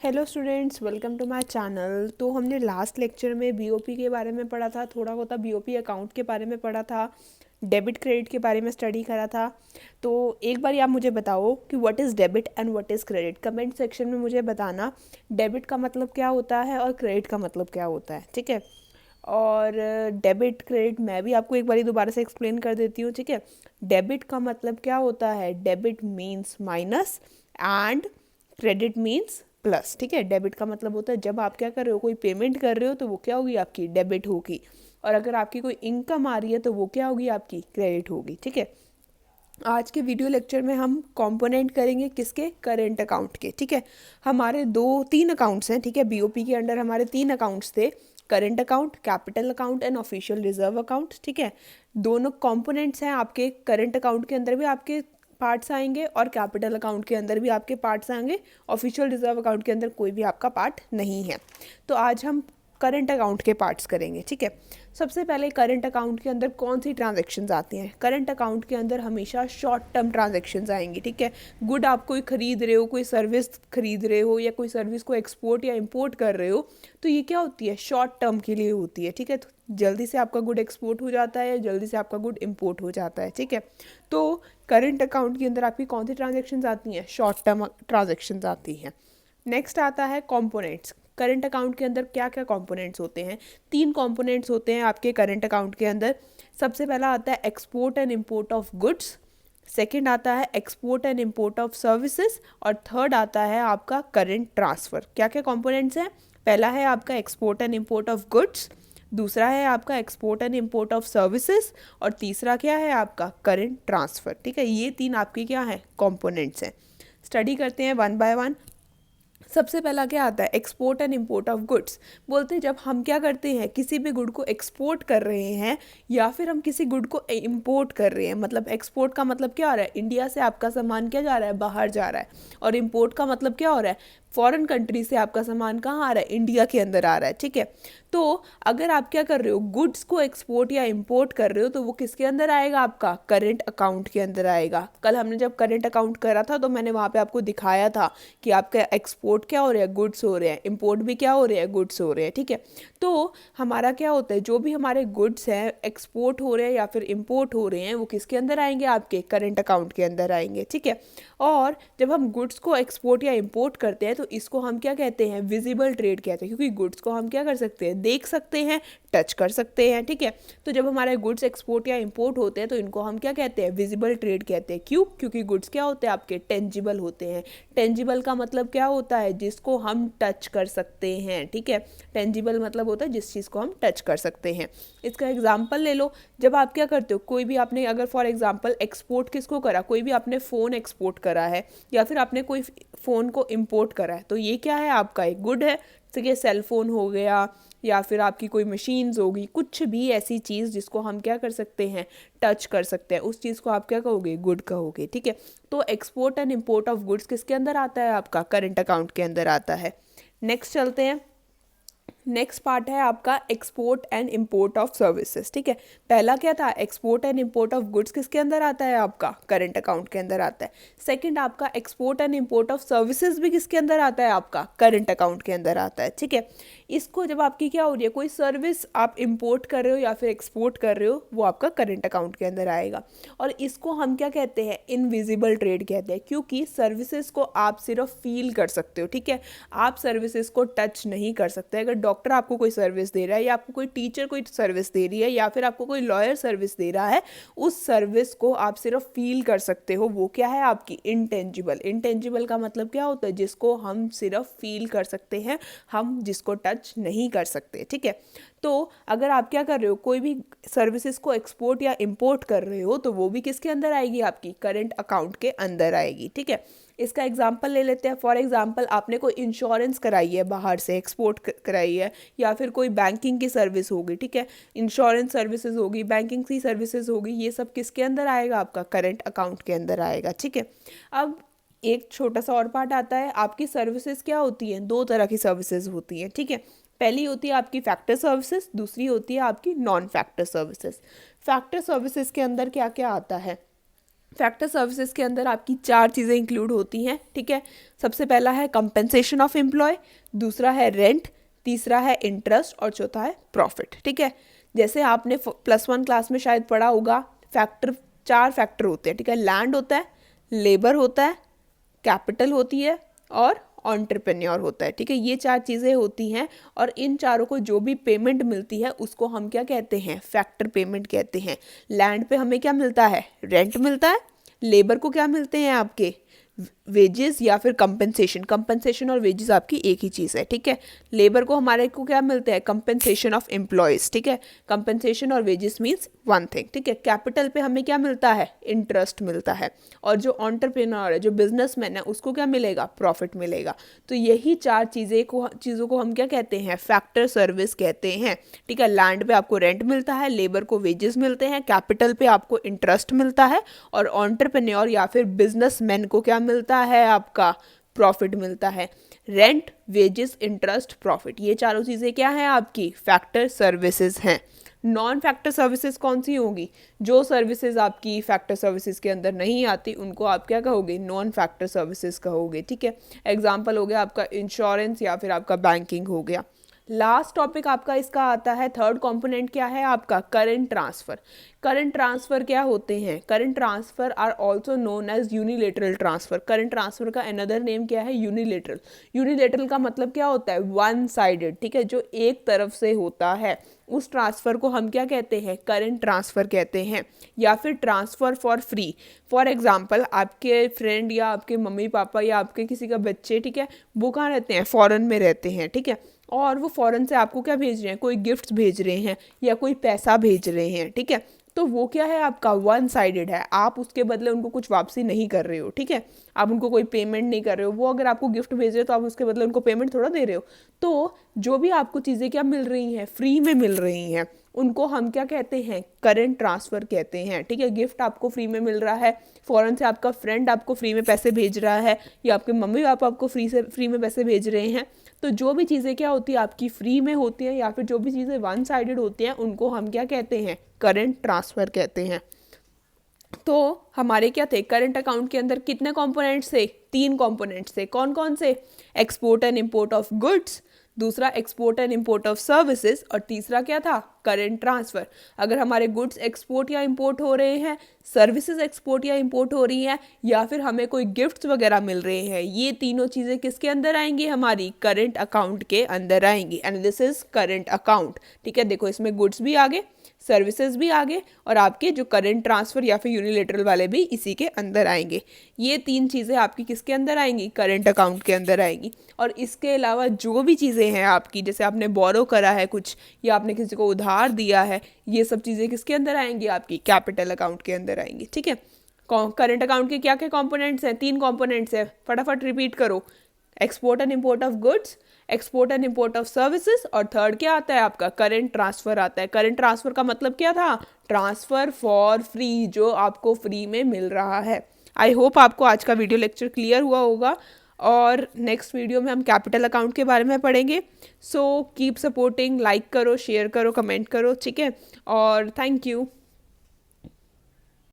Hello students, welcome to my channel. तो हमने last lecture में बीओपी के बारे में पढ़ा था, थोड़ा बहुत बीओपी अकाउंट के बारे में पढ़ा था, डेबिट क्रेडिट के बारे में स्टडी करा था। तो एक बार आप मुझे बताओ कि what is debit and what is credit. Comment section में मुझे बताना डेबिट का मतलब क्या होता है और क्रेडिट का मतलब क्या होता है, ठीक है। और डेबिट क्रेडिट मैं भी आपको एक बार दोबारा से एक्सप्लेन कर देती हूँ, ठीक है। डेबिट का मतलब क्या होता है, debit means minus and credit means plus, ठीक है। डेबिट का मतलब होता है जब आप क्या कर रहे हो, कोई पेमेंट कर रहे हो तो वो क्या होगी, आपकी डेबिट होगी। और अगर आपकी कोई इनकम आ रही है तो वो क्या होगी, आपकी क्रेडिट होगी, ठीक है। आज के वीडियो लेक्चर में हम कंपोनेंट करेंगे किसके, करेंट अकाउंट के, ठीक है। हमारे तीन अकाउंट्स हैं, ठीक है। बीओपी के अंडर हमारे तीन अकाउंट्स थे, current account, capital account and official reserve account, ठीक है। दोनों कंपोनेंट्स हैं आपके। करेंट अकाउंट के अंदर भी आपके पार्ट्स आएंगे और कैपिटल अकाउंट के अंदर भी आपके पार्ट्स आएंगे। ऑफिशियल रिजर्व अकाउंट के अंदर कोई भी आपका पार्ट नहीं है। तो आज हम करंट अकाउंट के पार्ट्स करेंगे, ठीक है। सबसे पहले करंट अकाउंट के अंदर कौन सी ट्रांजैक्शंस आती हैं। करंट अकाउंट के अंदर हमेशा शॉर्ट टर्म ट्रांजैक्शंस आएंगी, ठीक है। गुड आप कोई खरीद रहे हो, कोई सर्विस खरीद रहे हो या कोई सर्विस को एक्सपोर्ट या इंपोर्ट कर रहे हो, तो ये क्या होती है, शॉर्ट टर्म के लिए होती है, ठीक है। तो जल्दी से आपका गुड एक्सपोर्ट हो जाता है, जल्दी से आपका गुड इंपोर्ट हो जाता है, ठीक है। तो करंट अकाउंट के अंदर आपकी कौन सी ट्रांजेक्शन्स आती हैं, शॉर्ट टर्म ट्रांजेक्शन्स आती हैं। नेक्स्ट आता है कंपोनेंट्स। करंट अकाउंट के अंदर क्या क्या कंपोनेंट्स होते हैं, तीन कंपोनेंट्स होते हैं आपके करंट अकाउंट के अंदर। सबसे पहला आता है export and import of goods, second आता है export and import of services, और थर्ड आता है आपका करंट ट्रांसफ़र। क्या क्या कंपोनेंट्स हैं, पहला है आपका export and import of goods, दूसरा है आपका export and import of services, और तीसरा क्या है आपका करंट ट्रांसफ़र, ठीक है। ये तीन आपके क्या हैं, कंपोनेंट्स हैं। स्टडी करते हैं वन बाय वन। सबसे पहला क्या आता है, export and import of goods. बोलते हैं जब हम क्या करते हैं, किसी भी गुड को एक्सपोर्ट कर रहे हैं या फिर हम किसी गुड को इंपोर्ट कर रहे हैं। मतलब एक्सपोर्ट का मतलब क्या हो रहा है, इंडिया से आपका सामान क्या जा रहा है, बाहर जा रहा है। और इंपोर्ट का मतलब क्या हो रहा है, फॉरेन कंट्री से आपका सामान कहाँ आ रहा है, इंडिया के अंदर आ रहा है, ठीक है। तो अगर आप क्या कर रहे हो, गुड्स को एक्सपोर्ट या इंपोर्ट कर रहे हो, तो वो किसके अंदर आएगा, आपका करेंट अकाउंट के अंदर आएगा। कल हमने जब करेंट अकाउंट करा था तो मैंने वहाँ पे आपको दिखाया था कि आपका एक्सपोर्ट क्या हो रहा है, गुड्स हो रहे हैं, इंपोर्ट भी क्या हो रहे हैं, गुड्स हो रहे हैं, ठीक है। तो हमारा क्या होता है, जो भी हमारे गुड्स हैं एक्सपोर्ट हो रहे हैं या फिर इंपोर्ट हो रहे हैं, वो किसके अंदर आएंगे, आपके करेंट अकाउंट के अंदर आएंगे, ठीक है। और जब हम गुड्स को एक्सपोर्ट या इंपोर्ट करते हैं तो इसको हम क्या कहते हैं, विजिबल ट्रेड कहते हैं, क्योंकि गुड्स को हम क्या कर सकते हैं, देख सकते हैं, टच कर सकते हैं, ठीक है। तो जब हमारे गुड्स एक्सपोर्ट या इंपोर्ट होते हैं तो इनको हम क्या कहते हैं, विजिबल ट्रेड कहते हैं। क्यों, क्योंकि गुड्स क्या होते हैं, आपके टेंजिबल होते हैं। टेंजिबल का मतलब क्या होता है, जिसको हम टच कर सकते हैं, ठीक है। टेंजिबल मतलब होता है जिस चीज़ को हम टच कर सकते हैं। इसका एग्जाम्पल ले लो, जब आप क्या करते हो, कोई भी आपने अगर फॉर एग्जाम्पल एक्सपोर्ट किसको करा, कोई भी आपने फ़ोन एक्सपोर्ट करा है या फिर आपने कोई फ़ोन को इंपोर्ट करा है, तो ये क्या है, आपका एक गुड है। तो ये सेल फोन हो गया या फिर आपकी कोई मशीन्स होगी, कुछ भी ऐसी चीज़ जिसको हम क्या कर सकते हैं, टच कर सकते हैं, उस चीज़ को आप क्या कहोगे, गुड कहोगे, ठीक है। तो export and import of goods किसके अंदर आता है, आपका करंट अकाउंट के अंदर आता है। नेक्स्ट चलते हैं। नेक्स्ट पार्ट है आपका export and import of services, ठीक है। पहला क्या था, export and import of goods किसके अंदर आता है, आपका करंट अकाउंट के अंदर आता है। सेकंड आपका export and import of services भी किसके अंदर आता है, आपका करंट अकाउंट के अंदर आता है, ठीक है। इसको जब आपकी क्या हो रही है, कोई सर्विस आप इंपोर्ट कर रहे हो या फिर एक्सपोर्ट कर रहे हो, वो आपका करंट अकाउंट के अंदर आएगा। और इसको हम क्या कहते हैं, इनविजिबल ट्रेड कहते हैं, क्योंकि सर्विसेज को आप सिर्फ फील कर सकते हो, ठीक है। आप सर्विसेज को टच नहीं कर सकते। अगर डॉक्टर आपको कोई सर्विस दे रहा है या आपको कोई टीचर कोई सर्विस दे रही है या फिर आपको कोई लॉयर सर्विस दे रहा है, उस सर्विस को आप सिर्फ फील कर सकते हो। वो क्या है, आपकी इंटेंजिबल। इंटेंजिबल का मतलब क्या होता है, जिसको हम सिर्फ फील कर सकते हैं, हम जिसको टच नहीं कर सकते, ठीक है। तो अगर आप क्या कर रहे हो, कोई भी सर्विसेज को एक्सपोर्ट या इंपोर्ट कर रहे हो, तो वो भी किसके अंदर आएगी, आपकी करंट अकाउंट के अंदर आएगी, ठीक है। इसका एग्जाम्पल ले लेते हैं। फॉर एग्जाम्पल आपने कोई इंश्योरेंस कराई है, बाहर से एक्सपोर्ट कराई है, या फिर कोई बैंकिंग की सर्विस होगी, ठीक है। इंश्योरेंस सर्विसेज होगी, बैंकिंग की सर्विसेज होगी, ये सब किसके अंदर आएगा, आपका करंट अकाउंट के अंदर आएगा, ठीक है। अब एक छोटा सा और पार्ट आता है, आपकी सर्विसेज क्या होती हैं, दो तरह की सर्विसेज होती हैं, ठीक है। पहली होती है आपकी फैक्टर सर्विसेज, दूसरी होती है आपकी non factor services. Factor services के अंदर क्या क्या आता है, फैक्टर सर्विसेज के अंदर आपकी 4 चीज़ें इंक्लूड होती हैं, ठीक है। सबसे पहला है कंपेंसेशन ऑफ एम्प्लॉय, दूसरा है रेंट, तीसरा है इंटरेस्ट और चौथा है प्रॉफिट, ठीक है। जैसे आपने +1 क्लास में शायद पढ़ा होगा, 4 फैक्टर होते हैं, ठीक है। लैंड होता है, लेबर होता है, कैपिटल होती है और एंटरप्रेन्योर होता है, ठीक है। ये 4 चीज़ें होती हैं और इन चारों को जो भी पेमेंट मिलती है उसको हम क्या कहते हैं, फैक्टर पेमेंट कहते हैं। लैंड पे हमें क्या मिलता है, रेंट मिलता है। लेबर को क्या मिलते हैं, आपके वेजेस या फिर कंपनसेशन। कंपनसेशन और वेजेस आपकी एक ही चीज़ है, ठीक है। लेबर को हमारे को क्या मिलता है, कंपनसेशन ऑफ एम्प्लॉयज़, ठीक है। कंपनसेशन और वेजेस मीन्स वन थिंग, ठीक है। कैपिटल पे हमें क्या मिलता है, इंटरेस्ट मिलता है। और जो एंटरप्रेन्योर है, जो बिजनेसमैन है, उसको क्या मिलेगा, प्रॉफिट मिलेगा। तो यही 4 चीज़ों को हम क्या कहते हैं, फैक्टर सर्विस कहते हैं, ठीक है। लैंड पे आपको रेंट मिलता है, लेबर को वेजेस मिलते हैं, कैपिटल पे आपको इंटरेस्ट मिलता है और एंटरप्रेन्योर या फिर बिजनेसमैन को क्या मिलता है, आपका प्रॉफिट मिलता है। रेंट, वेजेस, इंटरेस्ट, प्रॉफिट, ये चारों चीज़ें क्या हैं, आपकी फैक्टर सर्विसेज हैं। नॉन फैक्टर सर्विसेज कौन सी होंगी, जो सर्विसेज आपकी फैक्टर सर्विसेज के अंदर नहीं आती उनको आप क्या कहोगे, नॉन फैक्टर सर्विसेज कहोगे, ठीक है। एग्जाम्पल हो गया आपका इंश्योरेंस या फिर आपका बैंकिंग हो गया। लास्ट टॉपिक आपका इसका आता है, थर्ड कंपोनेंट क्या है आपका, करंट ट्रांसफ़र। करंट ट्रांसफ़र क्या होते हैं, current transfer are also known as unilateral transfer. Current transfer का अनदर नेम क्या है, यूनिलेटरल। यूनिलेटरल का मतलब क्या होता है, वन साइडेड, ठीक है, जो एक तरफ से होता है। उस ट्रांसफ़र को हम क्या कहते हैं, करंट ट्रांसफ़र कहते हैं, या फिर transfer for free. For example, आपके फ्रेंड या आपके मम्मी पापा या आपके किसी का बच्चे, ठीक है, वो कहाँ रहते हैं, फ़ॉरेन में रहते हैं, ठीक है। और वो फ़ॉरेन से आपको क्या भेज रहे हैं, कोई गिफ्ट्स भेज रहे हैं या कोई पैसा भेज रहे हैं, ठीक है। तो वो क्या है, आपका वन साइडेड है, आप उसके बदले उनको कुछ वापसी नहीं कर रहे हो, ठीक है। आप उनको कोई पेमेंट नहीं कर रहे हो। वो अगर आपको गिफ्ट भेज रहे हो तो आप उसके बदले उनको पेमेंट थोड़ा दे रहे हो। तो जो भी आपको चीज़ें क्या मिल रही हैं, फ्री में मिल रही हैं, उनको हम क्या कहते हैं, करंट ट्रांसफ़र कहते हैं, ठीक है। गिफ्ट आपको फ्री में मिल रहा है, फ़ॉरेन से आपका फ्रेंड आपको फ्री में पैसे भेज रहा है, या आपके मम्मी पापा आपको फ्री में पैसे भेज रहे हैं। तो जो भी चीज़ें क्या होती है, आपकी फ्री में होती हैं या फिर जो भी चीज़ें वन साइडेड होती हैं, उनको हम क्या कहते हैं, करंट ट्रांसफ़र कहते हैं। तो हमारे क्या थे, करंट अकाउंट के अंदर कितने कंपोनेंट्स थे, 3 कंपोनेंट्स थे। कौन कौन से, export and import of goods, दूसरा export and import of services और तीसरा क्या था, करंट ट्रांसफ़र। अगर हमारे गुड्स एक्सपोर्ट या इंपोर्ट हो रहे हैं, सर्विसेज एक्सपोर्ट या इंपोर्ट हो रही हैं, या फिर हमें कोई गिफ्ट्स वगैरह मिल रहे हैं, ये तीनों चीज़ें किसके अंदर आएंगी, हमारी करंट अकाउंट के अंदर आएंगी। And this is current account, ठीक है। देखो इसमें गुड्स भी आगे, सर्विसेज भी आगे, और आपके जो करंट ट्रांसफ़र या फिर यूनिलेटरल वाले भी इसी के अंदर आएंगे। ये 3 चीज़ें आपकी किसके अंदर आएंगी, करंट अकाउंट के अंदर आएंगी। और इसके अलावा जो भी चीज़ें हैं आपकी, जैसे आपने बोरो करा है कुछ या आपने किसी को उधार दिया है, ये सब चीज़ें किसके अंदर आएंगी, आपकी कैपिटल अकाउंट के अंदर आएंगी, ठीक है। करंट अकाउंट के क्या क्या कंपोनेंट्स हैं, 3 कंपोनेंट्स हैं, फटाफट रिपीट करो। Export and import of goods, export and import of services, और थर्ड क्या आता है आपका, करंट ट्रांसफ़र आता है। करंट ट्रांसफ़र का मतलब क्या था, ट्रांसफ़र फॉर फ्री, जो आपको फ्री में मिल रहा है। आई होप आपको आज का वीडियो लेक्चर क्लियर हुआ होगा, और नेक्स्ट वीडियो में हम कैपिटल अकाउंट के बारे में पढ़ेंगे। सो कीप सपोर्टिंग, लाइक करो, शेयर करो, कमेंट करो, ठीक है। और थैंक यू।